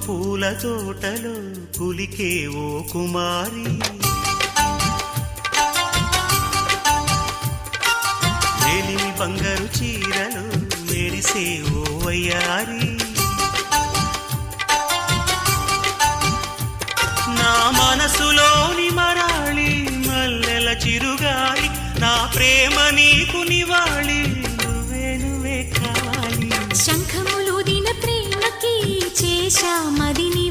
పూల తోటలో కులికే ఓ కుమారి, మేలిమి బంగారు చీరలు మెరిసే ఓ వయ్యారి, నా మనసులోని మరాళి మల్లెల చిరుగాలి, నా ప్రేమ నీకు నివాళి, నువ్వే నువ్వే కావాలి. శంఖములు దిన ప్రేమకి చేశా మదిని